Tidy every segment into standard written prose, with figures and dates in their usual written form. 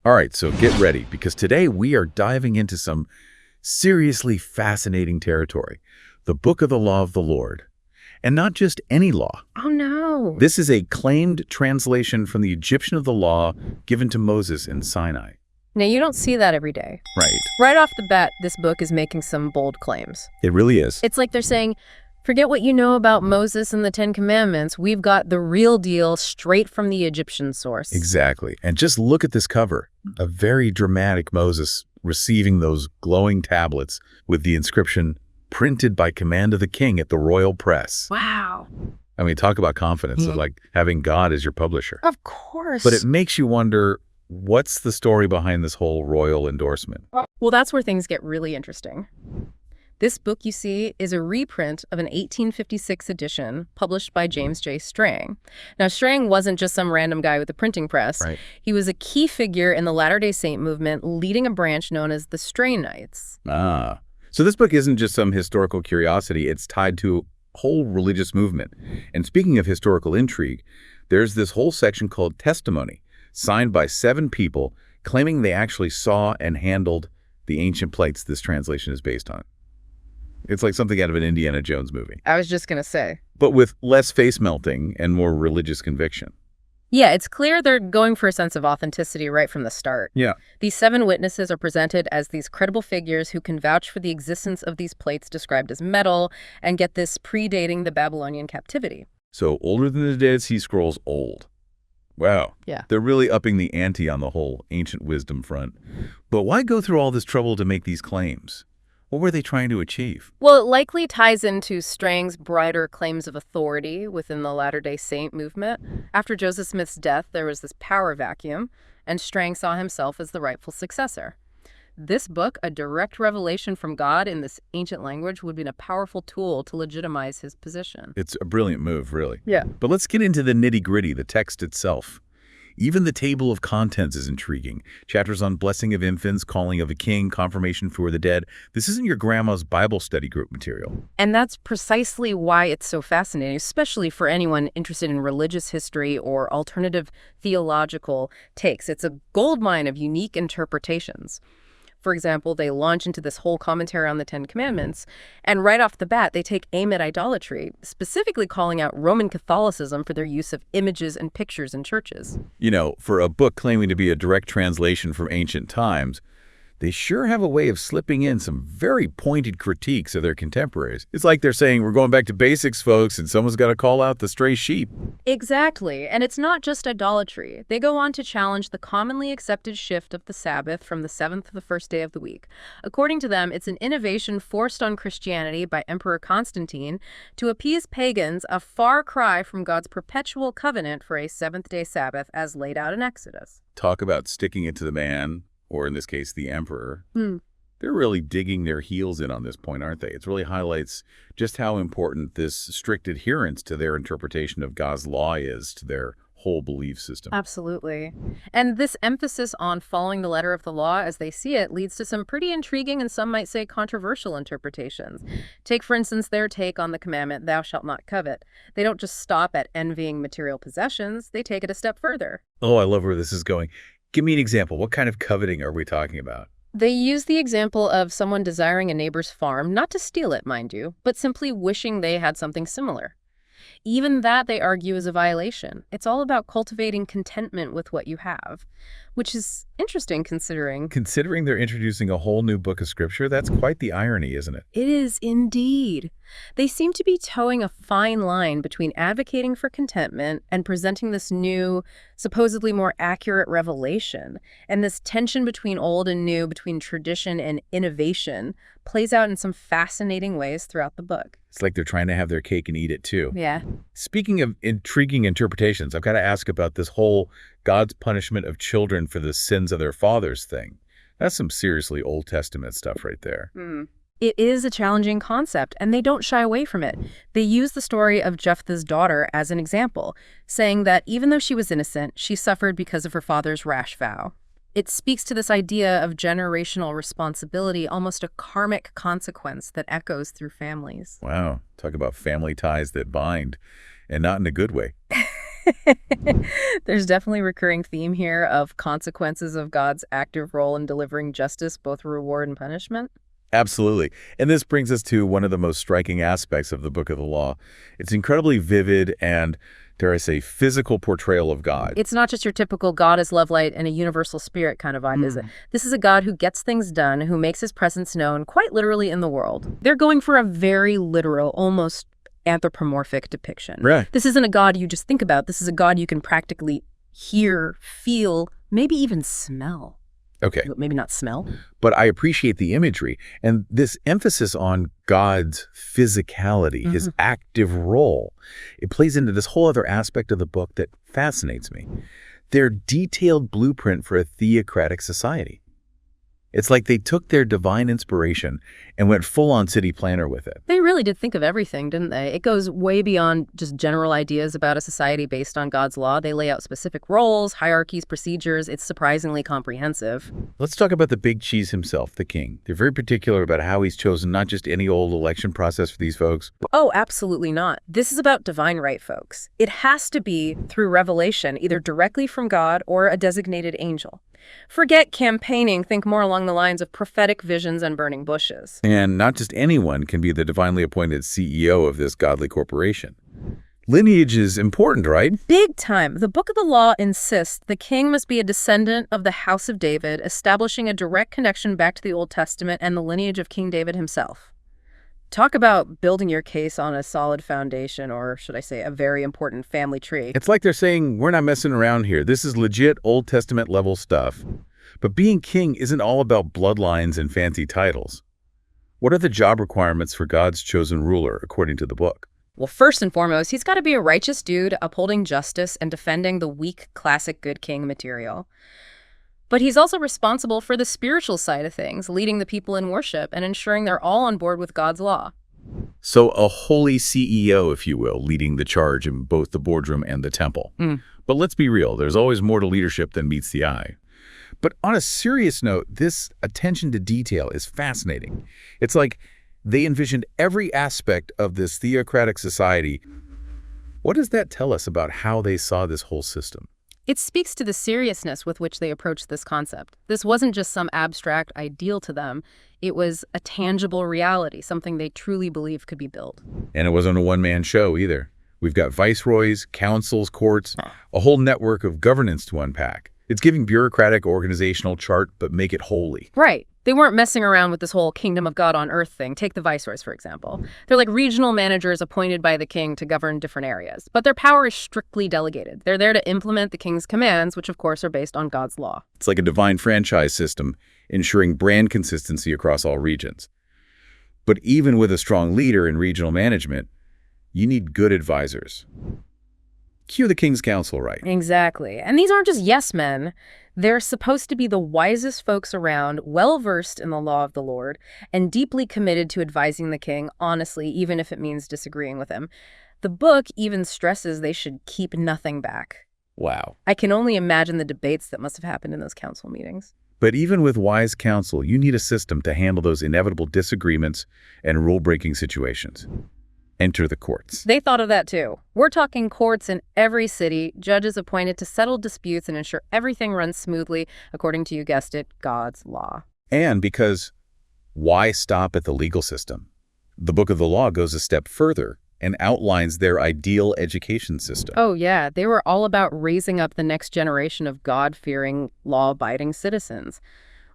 All right, so get ready, because today we are diving into some seriously fascinating territory, the Book of the Law of the Lord. And not just any law. Oh, no. This is a claimed translation from the Egyptian of the law given to Moses in Sinai. Now, you don't see that every day. Right. Right off the bat, this book is making some bold claims. It really is. It's like they're saying, forget what you know about Moses and the Ten Commandments. We've got the real deal straight from the Egyptian source. Exactly. And just look at this cover. A very dramatic Moses receiving those glowing tablets with the inscription, printed by command of the king at the royal press. Wow. I mean, talk about confidence of like having God as your publisher. Of course. But it makes you wonder, what's the story behind this whole royal endorsement? Well, that's where things get really interesting. This book you see is a reprint of an 1856 edition published by James Strang. Now, Strang wasn't just some random guy with a printing press. Right. He was a key figure in the Latter-day Saint movement, leading a branch known as the Strangites. Ah. So this book isn't just some historical curiosity, it's tied to a whole religious movement. And speaking of historical intrigue, there's this whole section called Testimony, signed by 7 people claiming they actually saw and handled the ancient plates this translation is based on. It's like something out of an Indiana Jones movie. I was just going to say. But with less face melting and more religious conviction. Yeah, it's clear they're going for a sense of authenticity right from the start. Yeah. These 7 witnesses are presented as these credible figures who can vouch for the existence of these plates described as metal, and get this predating the Babylonian captivity. So older than the Dead Sea Scrolls old. Wow. Yeah. They're really upping the ante on the whole ancient wisdom front. But why go through all this trouble to make these claims? What were they trying to achieve? Well, it likely ties into Strang's brighter claims of authority within the Latter-day Saint movement. After Joseph Smith's death, there was this power vacuum, and Strang saw himself as the rightful successor. This book, a direct revelation from God in this ancient language, would be a powerful tool to legitimize his position. It's a brilliant move, really. Yeah. But let's get into the nitty-gritty, the text itself. Even the table of contents is intriguing. Chapters on blessing of infants, calling of a king, confirmation for the dead. This isn't your grandma's Bible study group material. And that's precisely why it's so fascinating, especially for anyone interested in religious history or alternative theological takes. It's a goldmine of unique interpretations. For example, they launch into this whole commentary on the Ten Commandments, and right off the bat, they take aim at idolatry, specifically calling out Roman Catholicism for their use of images and pictures in churches. You know, for a book claiming to be a direct translation from ancient times, they sure have a way of slipping in some very pointed critiques of their contemporaries. It's like they're saying, we're going back to basics, folks, and someone's got to call out the stray sheep. Exactly. And it's not just idolatry. They go on to challenge the commonly accepted shift of the Sabbath from the 7th to the first day of the week. According to them, it's an innovation forced on Christianity by Emperor Constantine to appease pagans, a far cry from God's perpetual covenant for a 7th-day Sabbath as laid out in Exodus. Talk about sticking it to the man, or in this case, the emperor. They're really digging their heels in on this point, aren't they? It really highlights just how important this strict adherence to their interpretation of God's law is to their whole belief system. Absolutely. And this emphasis on following the letter of the law as they see it leads to some pretty intriguing and some might say controversial interpretations. Take, for instance, their take on the commandment, thou shalt not covet. They don't just stop at envying material possessions, they take it a step further. Oh, I love where this is going. Give me an example. What kind of coveting are we talking about? They use the example of someone desiring a neighbor's farm, not to steal it, mind you, but simply wishing they had something similar. Even that, they argue, is a violation. It's all about cultivating contentment with what you have, which is interesting considering... Considering they're introducing a whole new book of scripture, that's quite the irony, isn't it? It is indeed. They seem to be towing a fine line between advocating for contentment and presenting this new, supposedly more accurate revelation. And this tension between old and new, between tradition and innovation, plays out in some fascinating ways throughout the book. It's like they're trying to have their cake and eat it too. Yeah. Speaking of intriguing interpretations, I've got to ask about this whole God's punishment of children for the sins of their fathers thing. That's some seriously Old Testament stuff right there. It is a challenging concept, and they don't shy away from it. They use the story of Jephthah's daughter as an example, saying that even though she was innocent, she suffered because of her father's rash vow. It speaks to this idea of generational responsibility, almost a karmic consequence that echoes through families. Wow. Talk about family ties that bind, and not in a good way. There's definitely a recurring theme here of consequences of God's active role in delivering justice, both reward and punishment. Absolutely. And this brings us to one of the most striking aspects of the Book of the Law. It's incredibly vivid and, dare I say, physical portrayal of God. It's not just your typical God is love, light, and a universal spirit kind of vibe, is it? This is a God who gets things done, who makes his presence known quite literally in the world. They're going for a very literal, almost anthropomorphic depiction. Right. This isn't a God you just think about. This is a God you can practically hear, feel, maybe even smell. Okay. Maybe not smell. But I appreciate the imagery and this emphasis on God's physicality, his active role. It plays into this whole other aspect of the book that fascinates me. Their detailed blueprint for a theocratic society. It's like they took their divine inspiration and went full-on city planner with it. They really did think of everything, didn't they? It goes way beyond just general ideas about a society based on God's law. They lay out specific roles, hierarchies, procedures. It's surprisingly comprehensive. Let's talk about the big cheese himself, the king. They're very particular about how he's chosen not just any old election process for these folks. Oh, absolutely not. This is about divine right, folks. It has to be through revelation, either directly from God or a designated angel. Forget campaigning, think more along the lines of prophetic visions and burning bushes. And not just anyone can be the divinely appointed CEO of this godly corporation. Lineage is important, right? Big time. The Book of the Law insists the king must be a descendant of the house of David, establishing a direct connection back to the Old Testament and the lineage of King David himself. Talk about building your case on a solid foundation, or should I say a very important family tree. It's like they're saying, we're not messing around here. This is legit Old Testament level stuff. But being king isn't all about bloodlines and fancy titles. What are the job requirements for God's chosen ruler, according to the book? Well, first and foremost, he's got to be a righteous dude, upholding justice and defending the weak, classic good king material. But he's also responsible for the spiritual side of things, leading the people in worship and ensuring they're all on board with God's law. So a holy CEO, if you will, leading the charge in both the boardroom and the temple. But let's be real, there's always more to leadership than meets the eye. But on a serious note, this attention to detail is fascinating. It's like they envisioned every aspect of this theocratic society. What does that tell us about how they saw this whole system? It speaks to the seriousness with which they approached this concept. This wasn't just some abstract ideal to them. It was a tangible reality, something they truly believed could be built. And it wasn't a one-man show either. We've got viceroys, councils, courts, a whole network of governance to unpack. It's giving bureaucratic organizational chart, but make it holy. Right. They weren't messing around with this whole kingdom of God on earth thing. Take the viceroys, for example. They're like regional managers appointed by the king to govern different areas. But their power is strictly delegated. They're there to implement the king's commands, which of course are based on God's law. It's like a divine franchise system, ensuring brand consistency across all regions. But even with a strong leader in regional management, you need good advisors. Cue the King's Council, right? Exactly. And these aren't just yes men. They're supposed to be the wisest folks around, well-versed in the law of the Lord, and deeply committed to advising the king, honestly, even if it means disagreeing with him. The book even stresses they should keep nothing back. Wow. I can only imagine the debates that must have happened in those council meetings. But even with wise counsel, you need a system to handle those inevitable disagreements and rule-breaking situations. Enter the courts. They thought of that too. We're talking courts in every city, judges appointed to settle disputes and ensure everything runs smoothly according to, you guessed it, God's law. And because why stop at the legal system? The Book of the Law goes a step further and outlines their ideal education system. Oh yeah, they were all about raising up the next generation of God-fearing, law-abiding citizens.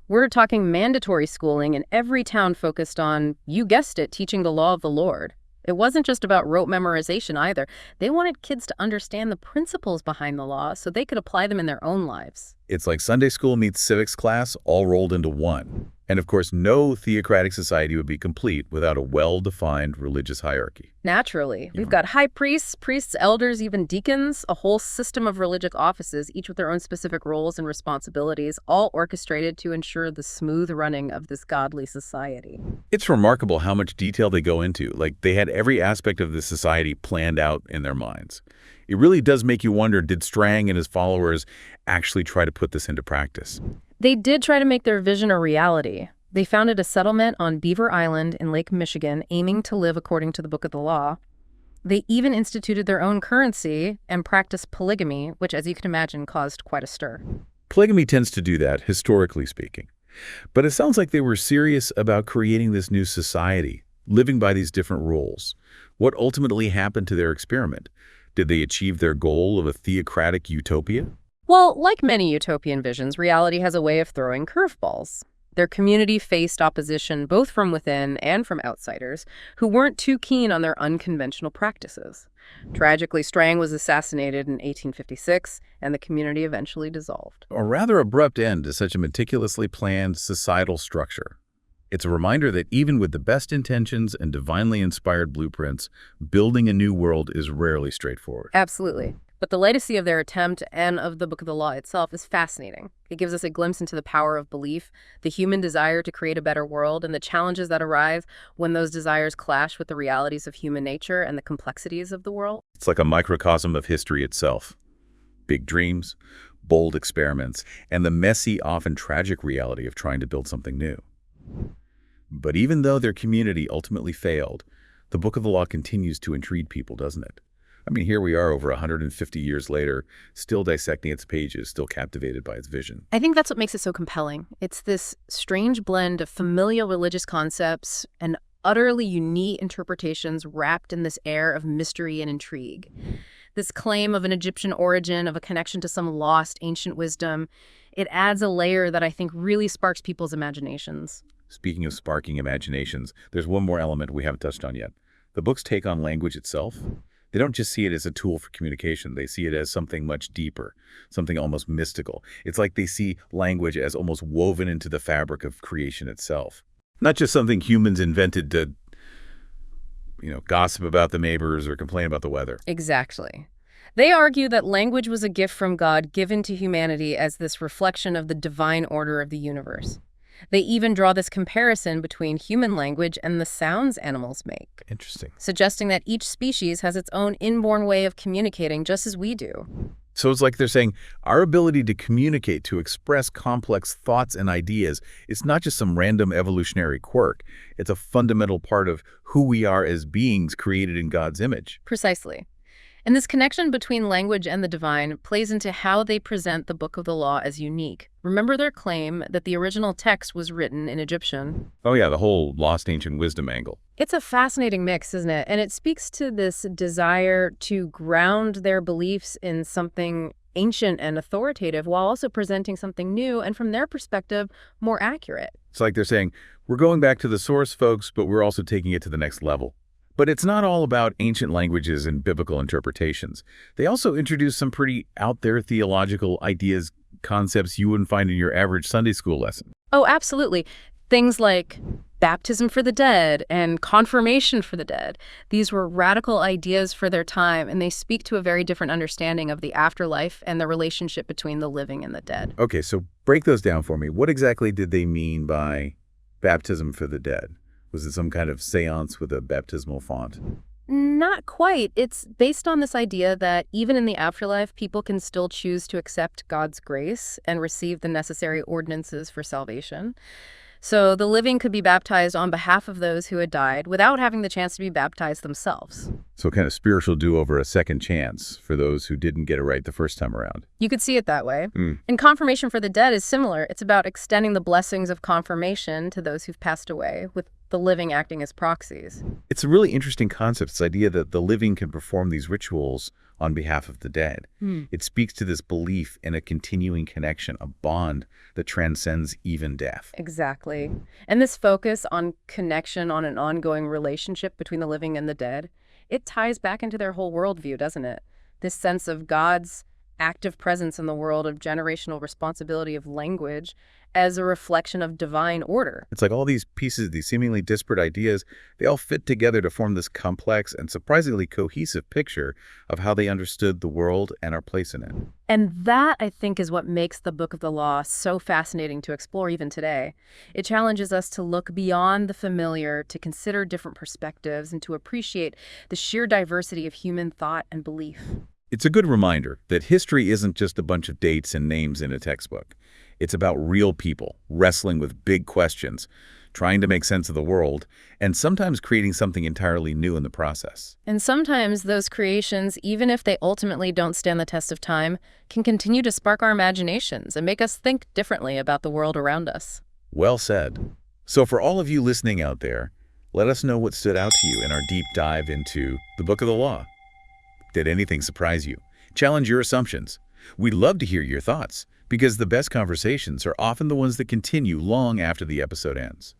We're talking mandatory schooling in every town focused on, you guessed it, teaching the law of the Lord. It wasn't just about rote memorization either. They wanted kids to understand the principles behind the law so they could apply them in their own lives. It's like Sunday school meets civics class all rolled into one. And of course, no theocratic society would be complete without a well-defined religious hierarchy. Naturally. We've got high priests, elders, even deacons, a whole system of religious offices, each with their own specific roles and responsibilities, all orchestrated to ensure the smooth running of this godly society. It's remarkable how much detail they go into. Like, they had every aspect of the society planned out in their minds. It really does make you wonder, did Strang and his followers actually try to put this into practice? They did try to make their vision a reality. They founded a settlement on Beaver Island in Lake Michigan, aiming to live according to the Book of the Law. They even instituted their own currency and practiced polygamy, which, as you can imagine, caused quite a stir. Polygamy tends to do that, historically speaking. But it sounds like they were serious about creating this new society, living by these different rules. What ultimately happened to their experiment? Did they achieve their goal of a theocratic utopia? Well, like many utopian visions, reality has a way of throwing curveballs. Their community faced opposition both from within and from outsiders who weren't too keen on their unconventional practices. Tragically, Strang was assassinated in 1856, and the community eventually dissolved. A rather abrupt end to such a meticulously planned societal structure. It's a reminder that even with the best intentions and divinely inspired blueprints, building a new world is rarely straightforward. Absolutely. But the legacy of their attempt and of the Book of the Law itself is fascinating. It gives us a glimpse into the power of belief, the human desire to create a better world, and the challenges that arise when those desires clash with the realities of human nature and the complexities of the world. It's like a microcosm of history itself. Big dreams, bold experiments, and the messy, often tragic reality of trying to build something new. But even though their community ultimately failed, the Book of the Law continues to intrigue people, doesn't it? I mean, here we are over 150 years later, still dissecting its pages, still captivated by its vision. I think that's what makes it so compelling. It's this strange blend of familial religious concepts and utterly unique interpretations wrapped in this air of mystery and intrigue. This claim of an Egyptian origin, of a connection to some lost ancient wisdom, it adds a layer that I think really sparks people's imaginations. Speaking of sparking imaginations, there's one more element we haven't touched on yet. The book's take on language itself. They don't just see it as a tool for communication. They see it as something much deeper, something almost mystical. It's like they see language as almost woven into the fabric of creation itself. Not just something humans invented to, gossip about the neighbors or complain about the weather. Exactly. They argue that language was a gift from God given to humanity as this reflection of the divine order of the universe. They even draw this comparison between human language and the sounds animals make. Interesting. Suggesting that each species has its own inborn way of communicating just as we do. So it's like they're saying our ability to communicate, to express complex thoughts and ideas, is not just some random evolutionary quirk. It's a fundamental part of who we are as beings created in God's image. Precisely. And this connection between language and the divine plays into how they present the Book of the Law as unique. Remember their claim that the original text was written in Egyptian? Oh yeah, the whole lost ancient wisdom angle. It's a fascinating mix, isn't it? And it speaks to this desire to ground their beliefs in something ancient and authoritative while also presenting something new and, from their perspective, more accurate. It's like they're saying, we're going back to the source, folks, but we're also taking it to the next level. But it's not all about ancient languages and biblical interpretations. They also introduce some pretty out there theological ideas, concepts you wouldn't find in your average Sunday school lesson. Oh, absolutely. Things like baptism for the dead and confirmation for the dead. These were radical ideas for their time, and they speak to a very different understanding of the afterlife and the relationship between the living and the dead. Okay, so break those down for me. What exactly did they mean by baptism for the dead? Was it some kind of seance with a baptismal font? Not quite. It's based on this idea that even in the afterlife, people can still choose to accept God's grace and receive the necessary ordinances for salvation. So the living could be baptized on behalf of those who had died without having the chance to be baptized themselves. So kind of spiritual do-over, a second chance for those who didn't get it right the first time around. You could see it that way. And confirmation for the dead is similar. It's about extending the blessings of confirmation to those who've passed away, with the living acting as proxies. It's a really interesting concept, this idea that the living can perform these rituals on behalf of the dead. It speaks to this belief in a continuing connection, a bond that transcends even death. Exactly. And this focus on connection, on an ongoing relationship between the living and the dead, it ties back into their whole worldview, doesn't it? This sense of God's active presence in the world, of generational responsibility of language as a reflection of divine order. It's like all these pieces, these seemingly disparate ideas, they all fit together to form this complex and surprisingly cohesive picture of how they understood the world and our place in it. And that, I think, is what makes the Book of the Law so fascinating to explore even today. It challenges us to look beyond the familiar, to consider different perspectives, and to appreciate the sheer diversity of human thought and belief. It's a good reminder that history isn't just a bunch of dates and names in a textbook. It's about real people wrestling with big questions, trying to make sense of the world, and sometimes creating something entirely new in the process. And sometimes those creations, even if they ultimately don't stand the test of time, can continue to spark our imaginations and make us think differently about the world around us. Well said. So for all of you listening out there, let us know what stood out to you in our deep dive into the Book of the Law. Did anything surprise you? Challenge your assumptions. We'd love to hear your thoughts, because the best conversations are often the ones that continue long after the episode ends.